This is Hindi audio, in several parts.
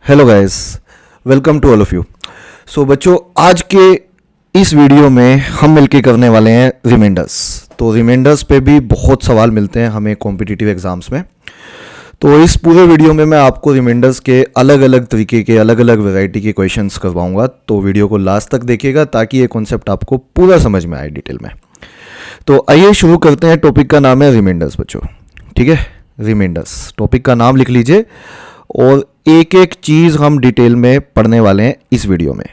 Hello guys, welcome to all of you. So बच्चों, आज के इस वीडियो में हम मिलके करने वाले हैं रिमाइंडर्स। तो रिमाइंडर्स पे भी बहुत सवाल मिलते हैं हमें कॉम्पिटिटिव एग्जाम्स में। तो इस पूरे वीडियो में मैं आपको रिमाइंडर्स के अलग अलग तरीके के अलग अलग वैरायटी के क्वेश्चंस करवाऊंगा। तो वीडियो को लास्ट तक देखिएगा ताकि ये कॉन्सेप्ट आपको पूरा समझ में आए डिटेल में। तो आइए शुरू करते हैं। टॉपिक का नाम है रिमाइंडर्स बच्चों, ठीक है। रिमाइंडर्स टॉपिक का नाम लिख लीजिए और एक एक चीज हम डिटेल में पढ़ने वाले हैं इस वीडियो में।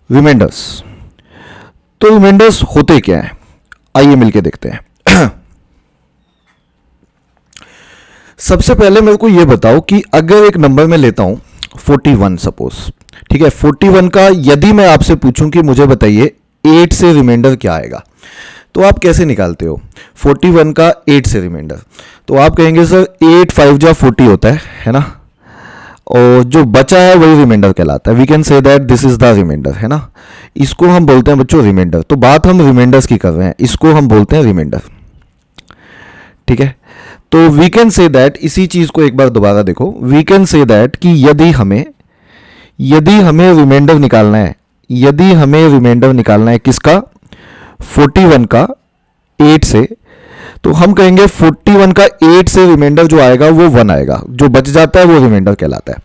रिमाइंडर्स, तो रिमाइंडर्स होते क्या हैं, आइए मिलके देखते हैं। सबसे पहले मेरे को यह बताओ कि अगर एक नंबर में लेता हूं 41 सपोज, ठीक है। 41 का यदि मैं आपसे पूछूं कि मुझे बताइए 8 से रिमाइंडर क्या आएगा, तो आप कैसे निकालते हो 41 का 8 से रिमाइंडर? तो आप कहेंगे सर 8 5 जा 40 होता है ना, और जो बचा है वही रिमाइंडर कहलाता है। We can say that this is the reminder, है ना। इसको हम बोलते हैं बच्चों रिमाइंडर। तो बात हम रिमाइंडर्स की कर रहे हैं, इसको हम बोलते हैं रिमाइंडर, ठीक है। तो वी कैन से दैट, इसी चीज को एक बार दोबारा देखो, वी कैन से दैट कि यदि हमें रिमाइंडर निकालना है, यदि हमें रिमाइंडर निकालना है किसका, 41 का 8 से, तो हम कहेंगे 41 का 8 से रिमाइंडर जो आएगा वो 1 आएगा। जो बच जाता है वो रिमाइंडर कहलाता है।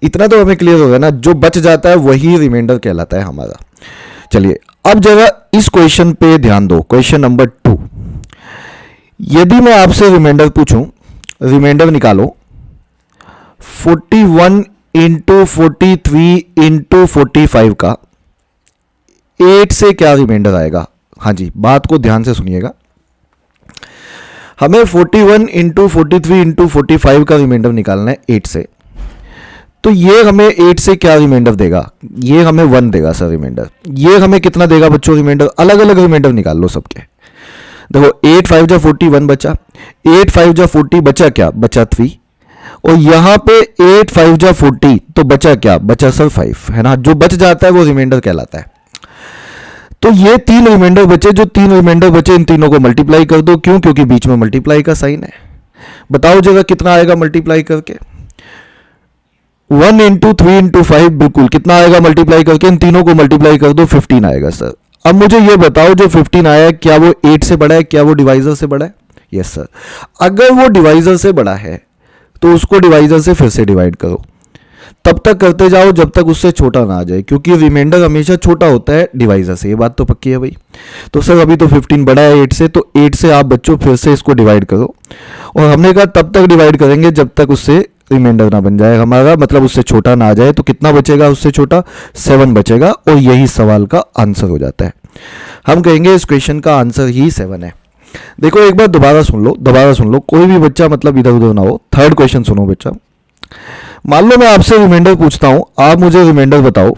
इतना तो हमें क्लियर होगा ना, जो बच जाता है वही रिमाइंडर कहलाता है हमारा। चलिए अब जरा इस क्वेश्चन पे ध्यान दो, क्वेश्चन नंबर 2। यदि मैं आपसे रिमाइंडर पूछूं, रिमाइंडर निकालो 41 इंटू 43 इंटू 45 का 8 से क्या रिमाइंडर आएगा। हाँ जी, बात को ध्यान से सुनिएगा। हमें 41 इंटू 43 इंटू 45 का रिमाइंडर निकालना है 8 से। तो ये हमें 8 से क्या रिमाइंडर देगा, ये हमें 1 देगा सर रिमाइंडर। ये हमें कितना देगा बच्चों रिमाइंडर, अलग अलग रिमाइंडर निकाल लो सबके। देखो 8 5 जा 40 1 बचा, 8 5 जा 40 बचा क्या, बचा 3, और यहां पे 8 5 जा 40 तो बचा क्या, बचा सर 5, है ना। जो बच जाता है वो रिमाइंडर कहलाता है। तो ये 3 रिमाइंडर बचे, जो 3 रिमाइंडर बचे इन तीनों को मल्टीप्लाई कर दो। क्यों, क्योंकि बीच में मल्टीप्लाई का साइन है। बताओ जगह कितना आएगा मल्टीप्लाई करके, 1 इंटू 3 इंटू 5, बिल्कुल कितना आएगा मल्टीप्लाई करके, इन तीनों को मल्टीप्लाई कर दो, 15 आएगा सर। अब मुझे ये बताओ जो 15 आया है क्या वो 8 से बड़ा है, क्या वो डिवाइजर से बड़ा है? Yes sir. अगर वो डिवाइजर से बड़ा है तो उसको डिवाइजर से फिर से डिवाइड करो, तब तक करते जाओ जब तक उससे छोटा ना आ जाए, क्योंकि रिमाइंडर हमेशा छोटा होता है डिवाइजर से। ये बात तो पक्की है भाई। तो सर अभी तो 15 बड़ा है 8 से, तो 8 से आप बच्चों फिर से इसको डिवाइड करो, और हमने कहा तब तक डिवाइड करेंगे जब तक उससे रिमाइंडर ना बन जाए हमारा, मतलब उससे छोटा ना आ जाए। तो कितना बचेगा उससे छोटा, 7 बचेगा, और यही सवाल का आंसर हो जाता है। हम कहेंगे इस क्वेश्चन का आंसर ही 7 है। देखो एक बार दोबारा सुन लो, कोई भी बच्चा मतलब इधर उधर ना हो। थर्ड क्वेश्चन सुनो बच्चा। मान लो मैं आपसे रिमाइंडर पूछता हूं, आप मुझे रिमाइंडर बताओ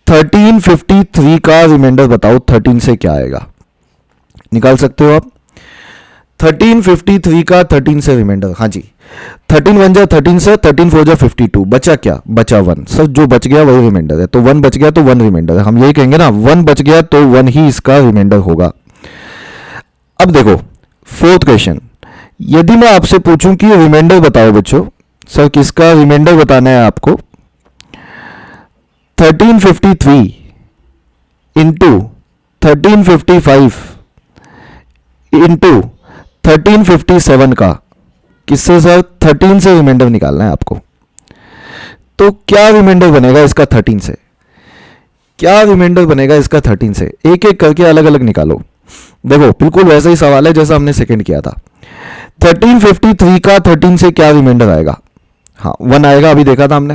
1353 का रिमाइंडर बताओ, 13 से क्या आएगा, निकाल सकते हो आप 1353 का 13 से रिमाइंडर। हाँ जी, 13 1 जा 13 से, 13 4 जा 52, बचा क्या, बचा 1 सर। जो बच गया वही रिमाइंडर है, तो 1 बच गया तो 1 रिमाइंडर है। हम यही कहेंगे ना, 1 बच गया तो 1 ही इसका रिमाइंडर होगा। अब देखो फोर्थ क्वेश्चन, यदि मैं आपसे पूछूं कि रिमाइंडर बताओ बच्चों, सर किसका रिमाइंडर बताना है आपको, 1353 इंटू 1355 इंटू 1357 का, किससे सर, 13 से रिमाइंडर निकालना है आपको। तो क्या रिमाइंडर बनेगा इसका 13 से, क्या रिमाइंडर बनेगा इसका 13 से, एक एक करके अलग अलग निकालो। देखो बिल्कुल वैसा ही सवाल है जैसा हमने सेकंड किया था। 1353 का 13 से क्या रिमाइंडर आएगा, हाँ 1 आएगा, अभी देखा था हमने।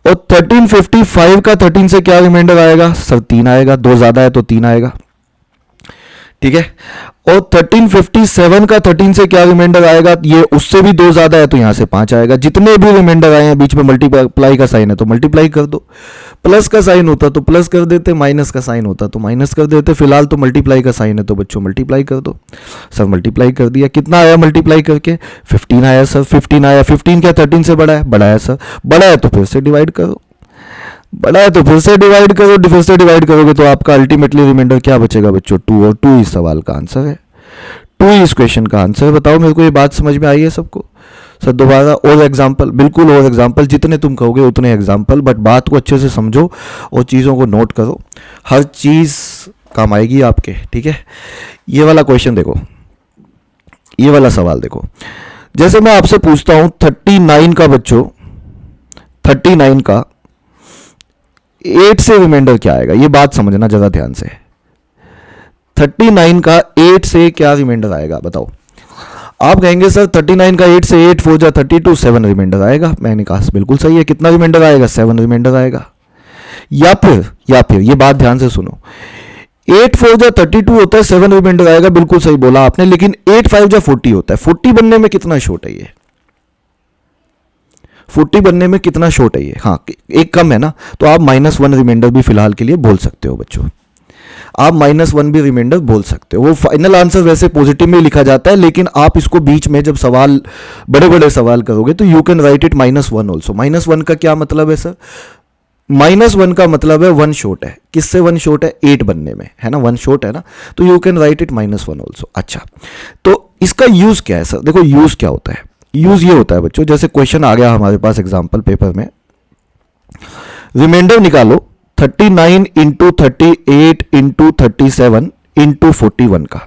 और 1355 का 13 से क्या रिमाइंडर आएगा सर, 3 आएगा, 2 ज्यादा है तो 3 आएगा, ठीक है। और 1357 का 13 से क्या रिमाइंडर आएगा, ये उससे भी 2 ज्यादा है तो यहां से 5 आएगा। जितने भी रिमाइंडर आए हैं बीच में मल्टीप्लाई का साइन है तो मल्टीप्लाई कर दो, प्लस का साइन होता तो प्लस कर देते, माइनस का साइन होता तो माइनस कर देते। फिलहाल तो मल्टीप्लाई का साइन है तो बच्चों मल्टीप्लाई कर दो। सर मल्टीप्लाई कर दिया, कितना आया मल्टीप्लाई करके, 15 आया सर। 15 आया, 15 क्या 13 से बड़ा है, बड़ा है सर। बड़ा है तो फिर से डिवाइड करो, बड़ा है तो फिर से डिवाइड करो, करोगे तो आपका अल्टीमेटली रिमाइंडर क्या बचेगा बच्चों, 2, और 2 इस सवाल का आंसर है। 2 इस क्वेश्चन का आंसर। बताओ मेरे को ये बात समझ में आई है सबको? सर दोबारा और एग्जाम्पल, बिल्कुल और एग्जाम्पल, जितने तुम कहोगे उतने एग्जाम्पल, बट बात को अच्छे से समझो और चीज़ों को नोट करो, हर चीज़ काम आएगी आपके, ठीक है। ये वाला क्वेश्चन देखो, ये वाला सवाल देखो, जैसे मैं आपसे पूछता हूं 39 का बच्चों, 39 का 8 से रिमाइंडर क्या आएगा, ये बात समझना जरा ध्यान से। 39 का 8 से क्या रिमाइंडर आएगा बताओ। आप कहेंगे सर 39 का 8 से 8 4 जा 32, 7 रिमाइंडर आएगा। मैंने कहा बिल्कुल सही है, कितना रिमाइंडर आएगा? 7 रिमाइंडर आएगा। या फिर ये बात ध्यान से सुनो, 8 4 जा 32 होता है, 7 रिमाइंडर आएगा, बिल्कुल सही बोला आपने, लेकिन 8 5 जा 40 होता है। 40 बनने में कितना शॉर्ट है ये? 40 बनने में कितना शॉर्ट है ये? हाँ, एक कम है ना, तो आप -1 रिमाइंडर भी फिलहाल के लिए बोल सकते हो बच्चों, आप -1 भी रिमाइंडर बोल सकते हो। वो फाइनल आंसर वैसे पॉजिटिव में लिखा जाता है, लेकिन आप इसको बीच में जब सवाल, बड़े बड़े सवाल करोगे तो you can write it -1 also. -1 का क्या मतलब है सर? -1 का मतलब है 1 शॉर्ट है। किससे 1 शॉर्ट है? 8 बनने में, है ना, 1 शॉर्ट है ना, तो you can write it -1 also. अच्छा, तो इसका यूज क्या है सर? देखो यूज क्या होता है, यूज ये होता है बच्चों, जैसे क्वेश्चन आ गया हमारे पास एग्जाम्पल पेपर में, रिमाइंडर निकालो 39 इंटू 38 इंटू 37 इंटू 41 का।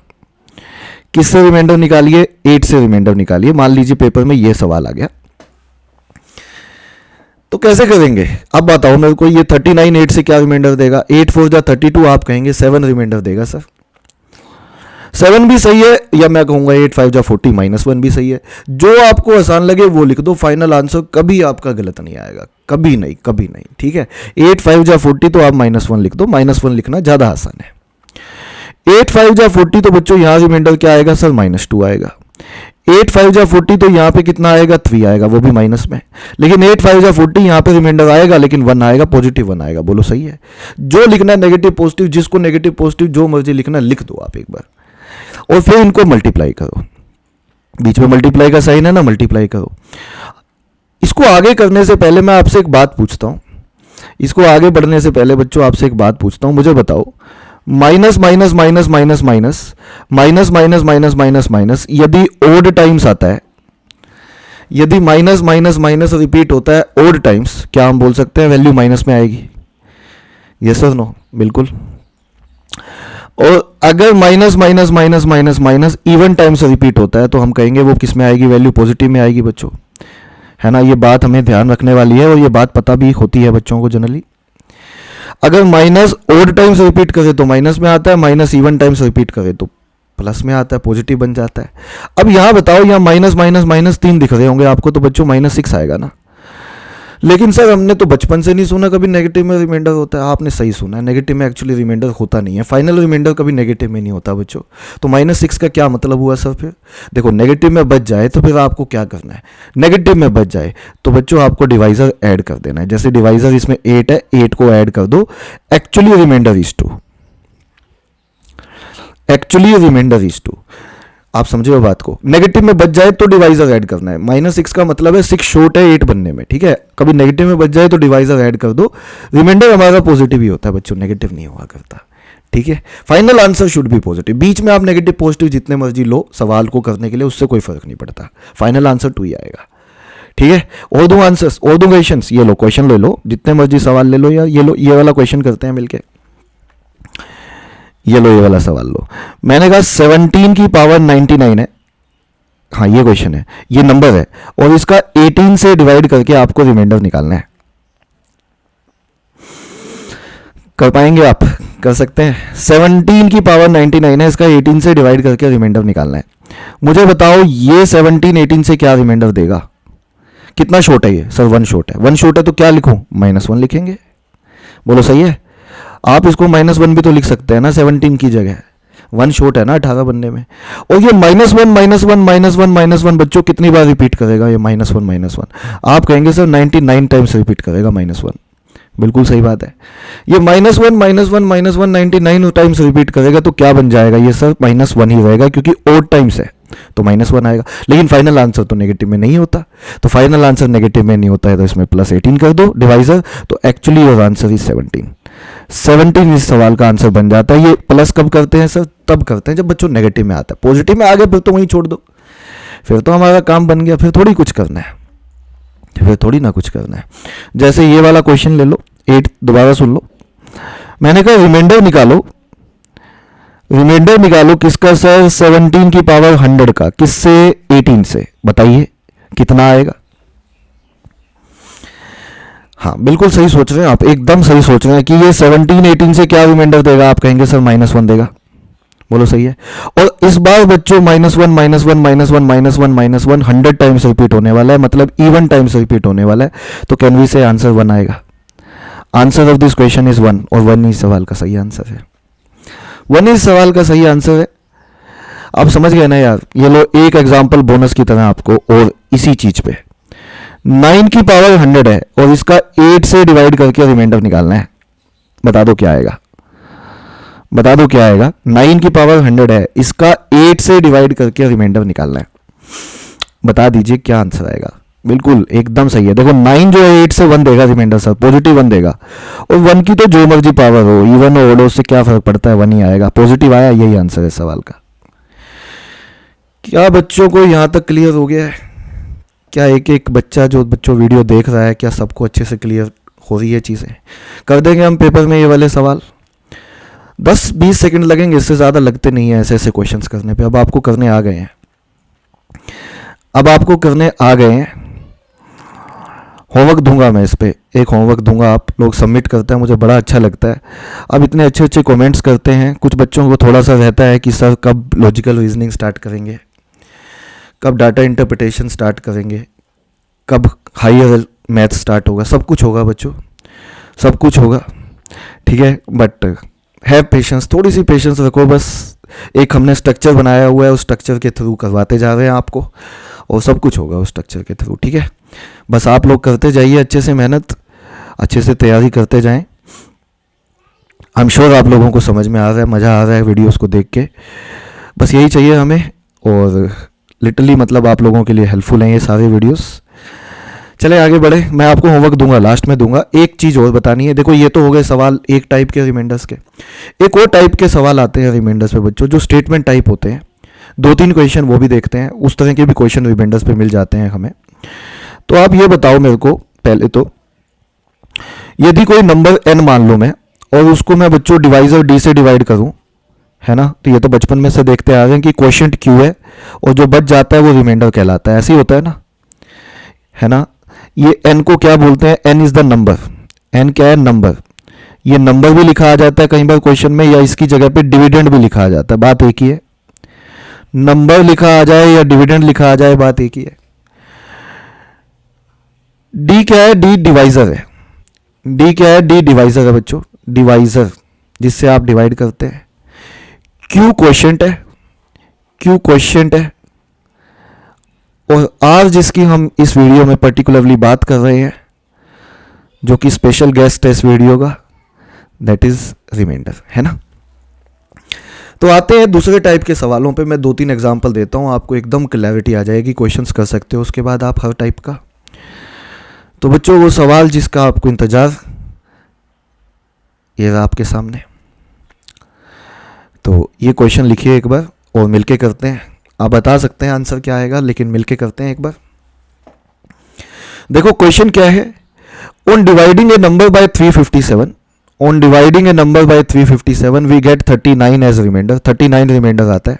किससे रिमाइंडर निकालिए? 8 से रिमाइंडर निकालिए। मान लीजिए पेपर में ये सवाल आ गया, तो कैसे करेंगे अब बताओ मेरे को। ये 39 8 से क्या रिमाइंडर देगा? 8 4 जा 32, आप कहेंगे 7 रिमाइंडर देगा सर। 7 भी सही है, या मैं कहूंगा 8 5 जा 40 -1 भी सही है। जो आपको आसान लगे वो लिख दो, फाइनल आंसर कभी आपका गलत नहीं आएगा, कभी नहीं, कभी नहीं, ठीक है। 8 5 जा 40 तो आप -1 लिख दो, -1 लिखना ज्यादा आसान है। 8 5 जा 40 तो बच्चों यहां रिमाइंडर क्या आएगा सर? -2 आएगा। 8 5 जा 40 तो यहाँ पे कितना आएगा? 3 आएगा, वो भी माइनस में। लेकिन 8 5 जा 40 यहाँ पे रिमाइंडर आएगा, लेकिन 1 आएगा, पॉजिटिव 1 आएगा। बोलो सही है? जो लिखना है नेगेटिव पॉजिटिव, जिसको नेगेटिव पॉजिटिव जो मर्जी लिखना लिख दो आप एक बार, और फिर इनको मल्टीप्लाई करो। बीच में मल्टीप्लाई का साइन है ना, मल्टीप्लाई करो। इसको आगे करने से पहले मैं आपसे एक बात पूछता हूं, इसको आगे बढ़ने से पहले बच्चों आपसे एक बात पूछता हूं, मुझे बताओ minus minus minus minus minus minus minus minus minus minus यदि ओड टाइम्स आता है, यदि माइनस माइनस माइनस रिपीट होता है ओड टाइम्स, क्या हम बोल सकते हैं वैल्यू माइनस में आएगी? यस और नो? बिल्कुल। और अगर minus minus minus minus minus even times repeat होता है तो हम कहेंगे वो किस में आएगी? वैल्यू पॉजिटिव में आएगी बच्चों, है ना। ये बात हमें ध्यान रखने वाली है और ये बात पता भी होती है बच्चों को जनरली। अगर माइनस ओड टाइम्स रिपीट करे तो माइनस में आता है, माइनस इवन टाइम्स रिपीट करे तो प्लस में आता है, पॉजिटिव बन जाता है। अब यहां बताओ, यहां माइनस माइनस माइनस 3 दिख रहे होंगे आपको, तो बच्चों -6 आएगा ना। लेकिन सर हमने तो बचपन से नहीं सुना कभी नेगेटिव में रिमाइंडर होता है। आपने सही सुना है, नेगेटिव में एक्चुअली रिमाइंडर होता नहीं है, फाइनल रिमाइंडर कभी नेगेटिव में नहीं होता बच्चों। तो -6 का क्या मतलब हुआ सर? फिर देखो नेगेटिव में बच जाए तो फिर आपको क्या करना है? नेगेटिव में बच जाए तो बच्चों आपको डिवाइजर ऐड कर देना है। जैसे डिवाइजर इसमें 8 है, 8 को ऐड कर दो, actually reminder is 2, actually reminder is 2। आप समझे हो बात को? नेगेटिव में बच जाए तो डिवाइजर ऐड करना है। -6 का मतलब है 6 शॉर्ट है 8 बनने में, ठीक है। कभी नेगेटिव में बच जाए तो डिवाइजर ऐड कर दो। रिमाइंडर हमारा पॉजिटिव ही होता है बच्चों, नेगेटिव नहीं हुआ करता, ठीक है। Final answer should be positive. बीच में आप नेगेटिव पॉजिटिव जितने मर्जी लो सवाल को करने के लिए, उससे कोई फर्क नहीं पड़ता, फाइनल आंसर 2 ही आएगा, ठीक है। और दो आंसर्स, और दो क्वेश्चंस, ये लो क्वेश्चन ले लो, जितने मर्जी सवाल ले लो, या ये लो, ये वाला क्वेश्चन करते हैं मिलके। ये लो, ये वाला सवाल लो। मैंने कहा 17 की पावर 99 है, हाँ ये क्वेश्चन है, ये नंबर है, और इसका 18 से डिवाइड करके आपको रिमाइंडर निकालना है। कर पाएंगे आप? कर सकते हैं। 17 की पावर 99 है, इसका 18 से डिवाइड करके रिमाइंडर निकालना है। मुझे बताओ ये 17 18 से क्या रिमाइंडर देगा? कितना शॉर्ट है ये? सर 1 शॉर्ट है। 1 शॉर्ट है तो क्या लिखूं? -1 लिखेंगे। बोलो सही है? आप इसको -1 भी तो लिख सकते हैं ना 17 की जगह, 1 शॉर्ट है ना 18 बनने में। और ये -1 बच्चों कितनी बार रिपीट करेगा ये -1? आप कहेंगे सर 99 टाइम्स रिपीट करेगा -1। बिल्कुल सही बात है। ये -1 99 टाइम्स रिपीट करेगा तो क्या बन जाएगा ये सर? -1 ही रहेगा, क्योंकि ओड टाइम्स है तो -1 आएगा। लेकिन फाइनल आंसर तो नेगेटिव में नहीं होता, तो फाइनल आंसर नेगेटिव में नहीं होता है तो इसमें +18 कर दो डिवाइजर, तो एक्चुअली योर आंसर इज 17। 17 इस सवाल का आंसर बन जाता है। ये प्लस कब करते हैं सर? तब करते हैं जब बच्चों नेगेटिव में आता है। पॉजिटिव में आ गए फिर तो वहीं छोड़ दो, फिर तो हमारा काम बन गया, फिर थोड़ी कुछ करना है, फिर थोड़ी ना कुछ करना है। जैसे ये वाला क्वेश्चन ले लो 8, दोबारा सुन लो। मैंने कहा रिमाइंडर निकालो, रिमाइंडर निकालो किसका सर? 17 की पावर 100 का। किससे? 18 से। बताइए कितना आएगा? हाँ बिल्कुल सही सोच रहे हैं आप, एकदम सही सोच रहे हैं कि ये 17 18 से क्या रिमाइंडर देगा। आप कहेंगे सर -1 देगा। बोलो सही है। और इस बार बच्चों -1 -1 -1 -1 -1 100 टाइम्स रिपीट होने वाला है, मतलब इवन टाइम्स रिपीट होने वाला है। तो कैन वी से आंसर 1 आएगा। Answer of this question is 1 और 1 ही सवाल का सही आंसर है। 1 ही सवाल का सही आंसर है। आप समझ गए ना यार। ये लो एक एग्जाम्पल बोनस की तरह आपको, और इसी चीज पे 9 की पावर 100 है और इसका 8 से डिवाइड करके रिमाइंडर निकालना है। बता दो क्या आएगा? बता दो क्या आएगा? 9 की पावर 100 है, इसका 8 से डिवाइड करके रिमाइंडर निकालना है। बता दीजिए क्या आंसर आएगा? बिल्कुल एकदम सही है। देखो 9 जो है 8 से 1 देगा रिमाइंडर सर, पॉजिटिव 1 देगा। और 1 की तो जो मर्जी पावर हो, इवन हो ओड हो, उससे क्या फर्क पड़ता है, 1 ही आएगा। पॉजिटिव आया, यही आंसर है सवाल का। क्या बच्चों को यहां तक क्लियर हो गया है? क्या एक एक बच्चा जो बच्चों वीडियो देख रहा है, क्या सबको अच्छे से क्लियर हो रही है चीज़ें? कर देंगे हम पेपर में ये वाले सवाल। 10-20 सेकंड लगेंगे, इससे ज़्यादा लगते नहीं है ऐसे ऐसे क्वेश्चंस करने पे। अब आपको करने आ गए हैं, अब आपको करने आ गए हैं। होमवर्क दूंगा मैं इस पे, एक होमवर्क दूंगा, आप लोग सबमिट करते हैं, मुझे बड़ा अच्छा लगता है। अब इतने अच्छे अच्छे कमेंट्स करते हैं। कुछ बच्चों को थोड़ा सा रहता है कि सर कब लॉजिकल रीजनिंग स्टार्ट करेंगे, कब डाटा इंटरप्रिटेशन स्टार्ट करेंगे, कब हायर मैथ स्टार्ट होगा। सब कुछ होगा बच्चों, सब कुछ होगा, ठीक है। बट हैव पेशेंस, थोड़ी सी पेशेंस रखो बस। एक हमने स्ट्रक्चर बनाया हुआ है, उस स्ट्रक्चर के थ्रू करवाते जा रहे हैं आपको, और सब कुछ होगा उस स्ट्रक्चर के थ्रू, ठीक है। बस आप लोग करते जाइए अच्छे से मेहनत, अच्छे से तैयारी करते जाएं। आई एम श्योर आप लोगों को समझ में आ रहा है, मज़ा आ रहा है वीडियोस को देख के। बस यही चाहिए हमें, और लिटरली मतलब आप लोगों के लिए हेल्पफुल हैं ये सारे वीडियोस। चले आगे बढ़े, मैं आपको होमवर्क दूंगा, लास्ट में दूंगा। एक चीज़ और बतानी है। देखो ये तो हो गए सवाल एक टाइप के रिमाइंडर्स के। एक और टाइप के सवाल आते हैं रिमाइंडर्स पे बच्चों, जो स्टेटमेंट टाइप होते हैं। 2-3 क्वेश्चन वो भी देखते हैं, उस तरह के भी क्वेश्चन रिमाइंडर्स पे मिल जाते हैं हमें। तो आप ये बताओ मेरे को पहले तो, यदि कोई नंबर n मान लो मैं, और उसको मैं बच्चों डिवाइजर d से डिवाइड करूं, है ना, तो ये तो बचपन में से देखते आ रहे हैं कि क्वोशिएंट q है और जो बच जाता है वो रिमाइंडर कहलाता है। ऐसे ही होता है ना। ये n को क्या बोलते हैं? n is the number. n क्या है? नंबर। ये नंबर भी लिखा आ जाता है कई बार क्वेश्चन में, या इसकी जगह पे डिविडेंड भी लिखा आ जाता है, बात एक ही है। नंबर लिखा आ जाए या डिविडेंड लिखा आ जाए, बात एक ही है। d क्या है? d डिवाइजर है। d क्या है? d डिवाइजर है बच्चों, डिवाइजर जिससे आप डिवाइड करते हैं। q क्वोशिएंट है, q क्वोशिएंट है। और r जिसकी हम इस वीडियो में पर्टिकुलरली बात कर रहे हैं, जो कि स्पेशल गेस्ट है इस वीडियो का, दैट इज रिमाइंडर, है ना। तो आते हैं दूसरे टाइप के सवालों पे। मैं 2-3 एग्जांपल देता हूं, आपको एकदम क्लैरिटी आ जाएगी, क्वेश्चंस कर सकते हो उसके बाद आप हर टाइप का। तो बच्चों वो सवाल जिसका आपको इंतजार, ये रहा आपके सामने। तो ये क्वेश्चन लिखिए एक बार और मिलके करते हैं। आप बता सकते हैं आंसर क्या आएगा, लेकिन मिलके करते हैं एक बार। देखो क्वेश्चन क्या है, on dividing a number by 357, on dividing a number by 357 we get 39 as reminder. 39 reminder आता है।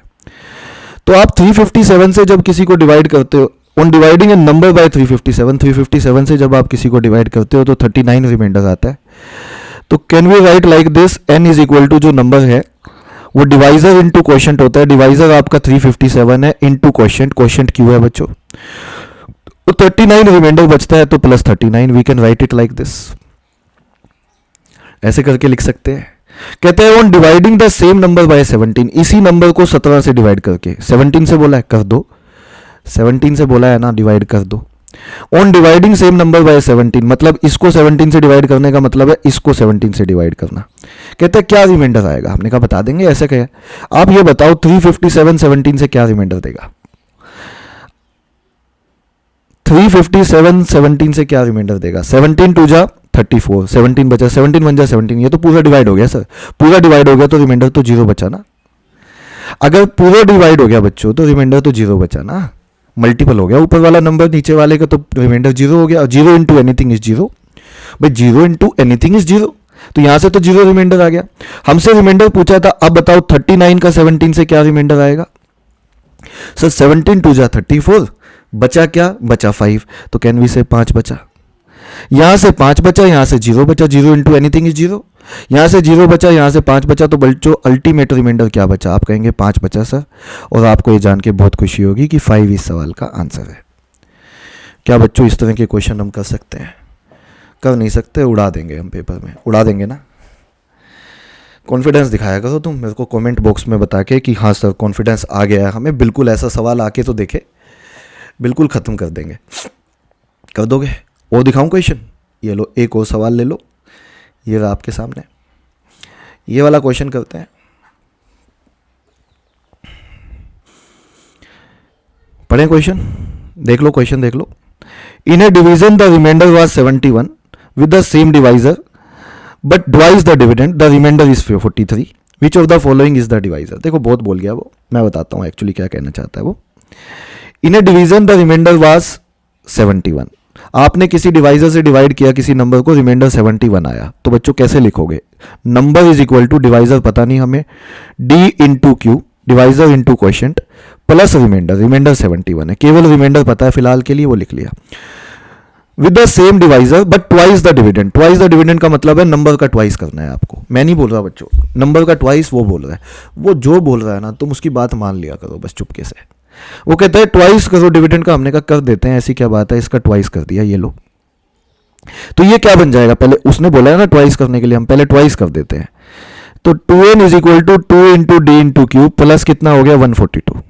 तो आप 357 से जब किसी को डिवाइड करते हो, on dividing a number by 357 से जब आप किसी को डिवाइड करते हो तो 39 रिमाइंडर आता है। तो can we write like this, n is equal to जो नंबर है वो डिवाइजर इनटू क्वोशिएंट होता है। डिवाइजर आपका 357 है इनटू क्वोशिएंट, क्वोशिएंट q है बच्चों। तो 39 रिमाइंडर बचता है तो plus 39, we can write it like this. ऐसे करके लिख सकते हैं। कहते हैं on dividing the same number by 17, इसी नंबर को 17 से डिवाइड करके, 17 से बोला है कर दो, 17 से बोला है ना डिवाइड कर दो। On dividing same number by 17, मतलब इसको 17 से डिवाइड करने का मतलब है इसको 17 से डिवाइड करना। कहते हैं क्या रिमाइंडर आएगा, हमने कहा बता देंगे। ऐसे कहे आप ये बताओ 357 17 से क्या रिमाइंडर देगा, 357 17 से क्या रिमाइंडर देगा। 17 टू जा 34, 17 बचा, 17 बन जाए 17, ये तो पूरा डिवाइड हो गया सर, पूरा डिवाइड हो गया तो रिमाइंडर तो 0 बचा ना। अगर पूरा डिवाइड हो गया बच्चों तो रिमाइंडर तो 0 बचा ना, मल्टीपल हो गया ऊपर वाला नंबर नीचे वाले का, तो रिमाइंडर 0 हो गया। 0 इंटू एनीथिंग इज 0, भाई 0 इंटू एनीथिंग इज 0, तो यहां से तो 0 रिमाइंडर आ गया। हमसे रिमाइंडर पूछा था, अब बताओ 39 का 17 से क्या रिमाइंडर आएगा सर? 17 टू जा 34, बचा क्या? बचा 5, तो कैन वी से 5 बचा, यहां से 5 बचा, यहां से 0 बचा, 0 इंटू एनीथिंग इज 0, यहां से 0 बचा, यहां से 5 बचा, तो बच्चों अल्टीमेट रिमाइंडर क्या बचा? आप कहेंगे 5 बचा सर, और आपको ये जान के बहुत खुशी होगी कि 5 इस सवाल का आंसर है। क्या बच्चों इस तरह के क्वेश्चन हम कर सकते हैं? कर नहीं सकते, उड़ा देंगे हम पेपर में, उड़ा देंगे ना। कॉन्फिडेंस दिखाया करो तुम मेरे को कमेंट बॉक्स में बता के कि हाँ सर कॉन्फिडेंस आ गया है हमें, बिल्कुल ऐसा सवाल आके तो देखे, बिल्कुल ख़त्म कर देंगे। कर दोगे? और दिखाऊं क्वेश्चन? ये लो एक और सवाल ले लो, ये रहा आपके सामने, ये वाला क्वेश्चन करते हैं। पढ़ें क्वेश्चन, देख लो क्वेश्चन देख लो। In a division the remainder was 71 with the same divisor but twice the dividend, the remainder is 43, which of the following is the divisor? देखो बहुत बोल गया वो, मैं बताता हूँ एक्चुअली क्या कहना चाहता है वो। In a division the remainder was 71, आपने किसी डिवाइजर से डिवाइड किया किसी नंबर को, रिमाइंडर 71 आया, तो बच्चों कैसे लिखोगे? Number is equal to divisor पता नहीं हमें, D into Q, divisor into quotient plus reminder, reminder 71 है, केवल रिमाइंडर पता है फिलहाल के लिए, वो लिख लिया। With the same divisor but twice the dividend, twice the dividend का मतलब है नंबर का ट्वाइस करना है आपको, मैं नहीं बोल रहा बच्चों, नंबर का ट्वाइस वो बोल रहा है, वो जो बोल रहा है ना तुम उसकी बात मान लिया करो बस चुपके से। वो कहता है ट्वाइस करो डिविडेंड का, हमने कहा कर देते हैं, ऐसी क्या बात है, इसका ट्वाइस कर दिया, ये लो। तो ये क्या बन जाएगा? पहले उसने बोला है ना ट्वाइस करने के लिए, हम पहले ट्वाइस कर देते हैं। तो 2n is equal to 2 into D into Q plus कितना हो गया 142।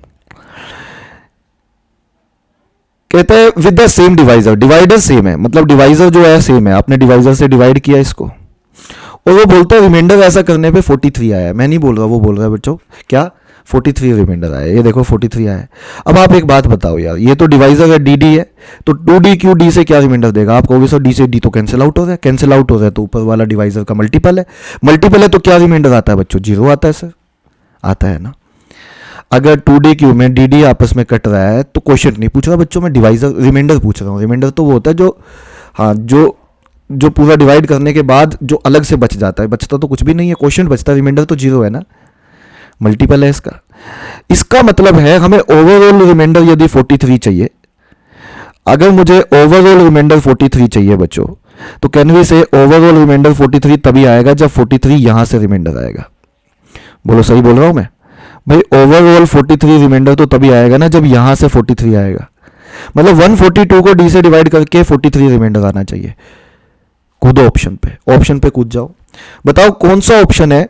कहता है with the same divisor, divider same है, मतलब डिवाइजर जो है सेम है, आपने डिवाइजर से डिवाइड किया इसको, और वो बोलता है रिमाइंडर ऐसा करने पे 43 आया है। मैं नहीं बोल रहा, वो बोल रहा है बच्चों क्या 43 रिमाइंडर आया, ये देखो 43 आया है। अब आप एक बात बताओ यार, ये तो डिवाइजर है डी डी है, तो 2d क्यू डी से क्या रिमाइंडर देगा? आप कहोगे सर डी से डी तो कैंसिल आउट हो रहा है, कैंसिल आउट हो रहा है तो ऊपर वाला डिवाइजर का मल्टीपल है, मल्टीपल है तो क्या रिमाइंडर आता है बच्चों? 0 आता है सर, आता है ना। अगर 2d क्यू में dd आपस में कट रहा है तो क्वेश्चन नहीं पूछ रहा बच्चों, मैं डिवाइजर रिमाइंडर पूछ रहा हूँ। रिमाइंडर तो वो होता है जो, हाँ जो पूरा डिवाइड करने के बाद जो अलग से बच जाता है, बचता तो कुछ भी नहीं है, क्वेश्चन बचता है, रिमाइंडर तो 0 है ना, मल्टीपल है इसका। इसका मतलब है हमें ओवरऑल रिमाइंडर यदि 43 चाहिए, अगर मुझे ओवरऑल रिमाइंडर 43 चाहिए बच्चों, तो कैन वी से ओवरऑल रिमाइंडर 43 तभी आएगा जब 43 यहां से रिमाइंडर आएगा। बोलो सही बोल रहा हूं मैं भाई? ओवरऑल 43 रिमाइंडर तो तभी आएगा ना जब यहां से 43 आएगा, मतलब 142 को डी से डिवाइड करके 43 रिमाइंडर आना चाहिए। कूदो ऑप्शन पे, ऑप्शन पे कूद जाओ, बताओ कौन सा ऑप्शन है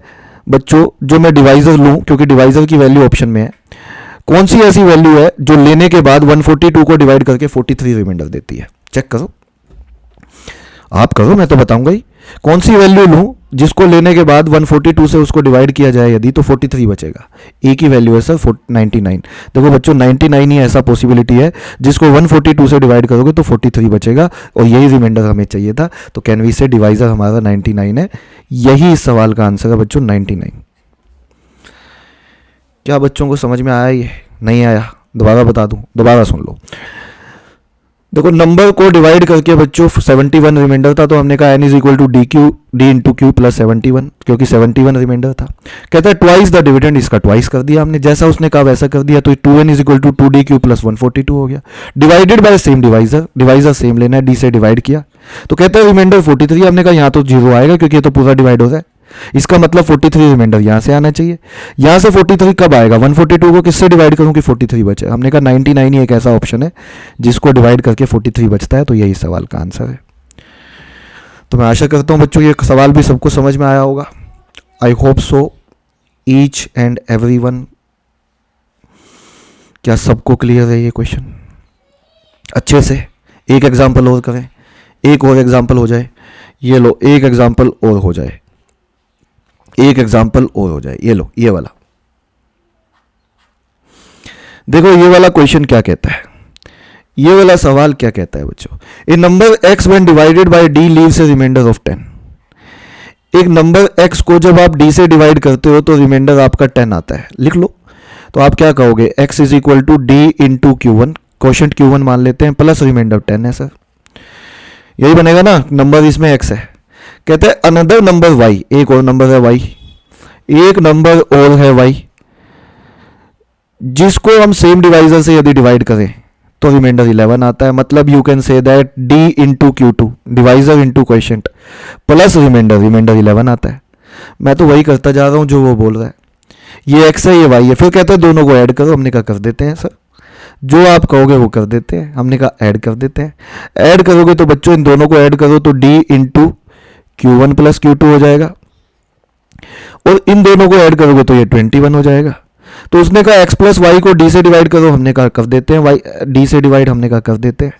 बच्चों जो मैं डिवाइजर लूं, क्योंकि डिवाइजर की वैल्यू ऑप्शन में है, कौन सी ऐसी वैल्यू है जो लेने के बाद 142 को डिवाइड करके 43 रिमाइंडर देती है? चेक करो, आप करो, मैं तो बताऊंगा ही। कौन सी वैल्यू लूं जिसको लेने के बाद 142 से उसको डिवाइड किया जाए यदि, तो 43 बचेगा। एक ही वैल्यू है सर 99। देखो बच्चों 99 ही ऐसा पॉसिबिलिटी है जिसको 142 से डिवाइड करोगे तो 43 बचेगा, और यही रिमाइंडर हमें चाहिए था। तो कैन वी से डिवाइजर हमारा 99 है, यही इस सवाल का आंसर है बच्चों 99। क्या बच्चों को समझ में आया? ये नहीं आया दोबारा बता दूं, दोबारा सुन लो। देखो नंबर को डिवाइड करके बच्चों 71 रिमाइंडर था, तो हमने कहा n is equal to D Q D into Q plus 71, क्योंकि 71 रिमाइंडर था। कहता है ट्वाइस द डिविडेंड, इसका ट्वाइस कर दिया हमने, जैसा उसने कहा वैसा कर दिया, तो 2n is equal to 2d Q plus 142 हो गया। Divided by same divisor, divisor same लेना है, डी से डिवाइड किया, तो कहता है रिमाइंडर 43। हमने कहा यहाँ तो 0 आएगा क्योंकि ये तो पूरा डिवाइड हो रहा है, इसका मतलब 43 रिमाइंडर यहां से आना चाहिए। यहां से 43 कब आएगा? 142 को किससे डिवाइड करूं कि 43 बचे? हमने कहा 99 ही एक ऐसा ऑप्शन है जिसको डिवाइड करके 43 बचता है, तो यही सवाल का आंसर है। तो मैं आशा करता हूं बच्चों ये सवाल भी सबको समझ में आया होगा। I hope so, each and everyone. क्या सबको क्लियर है ये क्वेश्चन? अच्छे से एक एग्जाम्पल और करें, एक और एग्जाम्पल हो जाए। ये लो एक एग्जाम्पल और हो जाए, एक एग्जाम्पल और हो जाए। ये लो ये वाला देखो, ये वाला क्वेश्चन क्या कहता है? ये वाला सवाल क्या कहता है बच्चों, a number x when divided by d leaves a remainder of 10। एक नंबर x को जब आप d से डिवाइड करते हो तो रिमाइंडर आपका 10 आता है, लिख लो। तो आप क्या कहोगे, x is equal to D into Q1, question Q1 मान लेते हैं, प्लस रिमाइंडर 10 है सर, यही बनेगा ना। नंबर इसमें x है, कहते हैं अनदर नंबर y, एक और नंबर है y, एक नंबर और है y, जिसको हम सेम डिवाइजर से यदि डिवाइड करें तो रिमाइंडर 11 आता है। मतलब you can say that d into Q2 divisor into question plus reminder 11 आता है। मैं तो वही करता जा रहा हूं जो वो बोल रहा है, ये x है ये y है, फिर कहते हैं दोनों को ऐड करो, हमने कहा कर देते हैं सर, जो आप कहोगे वो कर देते हैं, हमने कहा ऐड कर देते हैं। ऐड करोगे तो बच्चों इन दोनों को ऐड करो तो d into Q1 plus Q2 हो जाएगा, और इन दोनों को ऐड करोगे तो ये 21 हो जाएगा। तो उसने कहा x प्लस वाई को d से डिवाइड करो, हमने कहा कर देते हैं, y d से डिवाइड, हमने कहा कर देते हैं।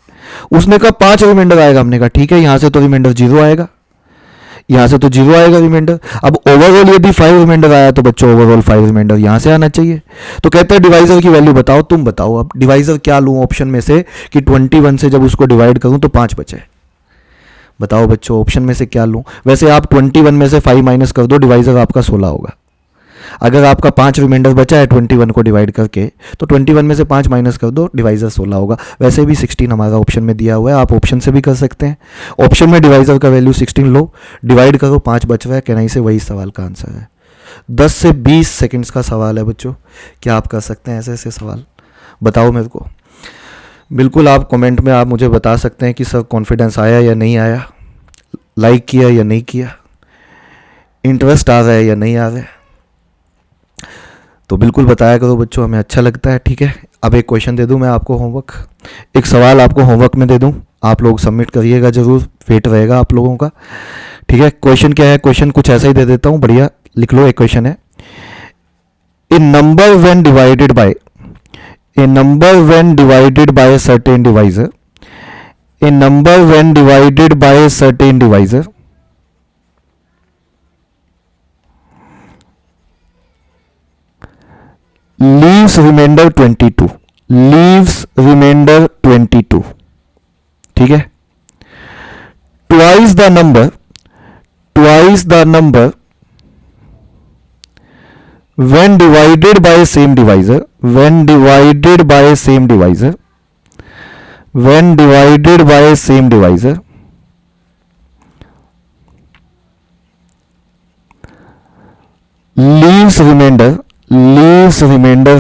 उसने कहा 5 रिमाइंडर आएगा, हमने कहा ठीक है, यहां से तो रिमाइंडर 0 आएगा, यहां से तो 0 आएगा रिमाइंडर। अब ओवरऑल यदि 5 रिमाइंडर आया तो बच्चों ओवरऑल 5 रिमाइंडर यहां से आना चाहिए। तो कहते हैं डिवाइजर की वैल्यू बताओ, तुम बताओ अब डिवाइजर क्या लूं ऑप्शन में से कि 21 से जब उसको डिवाइड करूं तो 5 बचे। बताओ बच्चों ऑप्शन में से क्या लूं। वैसे आप 21 में से 5 माइनस कर दो, डिवाइजर आपका 16 होगा। अगर आपका 5 रिमाइंडर बचा है 21 को डिवाइड करके, तो 21 में से 5 माइनस कर दो, डिवाइजर 16 होगा। वैसे भी 16 हमारा ऑप्शन में दिया हुआ है, आप ऑप्शन से भी कर सकते हैं। ऑप्शन में डिवाइजर का वैल्यू 16 लो, डिवाइड करो, 5 बच रहा है, कहना से वही सवाल का आंसर है। 10 से 20 सेकंड्स का सवाल है बच्चों, क्या आप कर सकते हैं ऐसे ऐसे सवाल, बताओ मेरे को। बिल्कुल आप कमेंट में आप मुझे बता सकते हैं कि सर कॉन्फिडेंस आया या नहीं आया, लाइक किया या नहीं किया, इंटरेस्ट आ रहा है या नहीं आ रहा है, तो बिल्कुल बताया करो बच्चों, हमें अच्छा लगता है। ठीक है, अब एक क्वेश्चन दे दूं मैं आपको होमवर्क, एक सवाल आपको होमवर्क में दे दूं, आप लोग सबमिट करिएगा ज़रूर, वेट रहेगा आप लोगों का। ठीक है, क्वेश्चन क्या है, क्वेश्चन कुछ ऐसा ही दे देता हूं, बढ़िया लिख लो। एक क्वेश्चन है, a number when divided by a number when divided by certain divisor, a number when divided by certain divisor leaves remainder 22, leaves remainder 22, ठीक है। twice the number when divided by same divisor, when divided by same divisor, when divided by same divisor, leaves remainder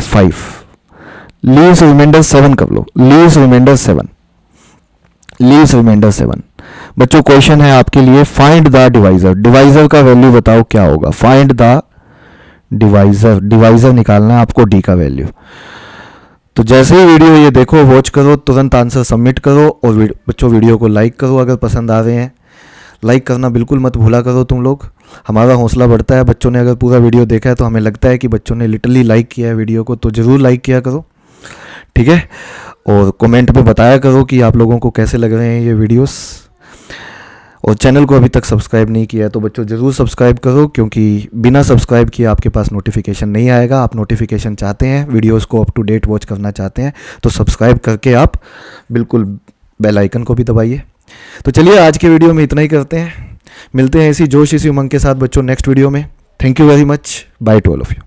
5, leaves remainder 7 कर लो, leaves remainder 7, leaves remainder 7। बच्चों क्वेश्चन है आपके लिए, फाइंड द डिवाइजर, डिवाइजर का वैल्यू बताओ क्या होगा, फाइंड द डिवाइजर, डिवाइजर निकालना है आपको डी का वैल्यू। तो जैसे ही वीडियो ये देखो, वॉच करो, तुरंत आंसर सबमिट करो, और बच्चों वीडियो को लाइक करो अगर पसंद आ रहे हैं, लाइक करना बिल्कुल मत भूला करो तुम लोग, हमारा हौसला बढ़ता है। बच्चों ने अगर पूरा वीडियो देखा है तो हमें लगता है कि बच्चों ने लिटरली लाइक किया है वीडियो को, तो ज़रूर लाइक किया करो। ठीक है, और कमेंट में बताया करो कि आप लोगों को कैसे लग रहे हैं ये वीडियोस, और चैनल को अभी तक सब्सक्राइब नहीं किया है तो बच्चों ज़रूर सब्सक्राइब करो, क्योंकि बिना सब्सक्राइब किए आपके पास नोटिफिकेशन नहीं आएगा। आप नोटिफिकेशन चाहते हैं, वीडियोस को अप टू डेट वॉच करना चाहते हैं, तो सब्सक्राइब करके आप बिल्कुल बेल आइकन को भी दबाइए। तो चलिए आज के वीडियो में इतना ही करते हैं, मिलते हैं इसी जोश इसी उमंग के साथ बच्चों नेक्स्ट वीडियो में। Thank you very much, by two all of you.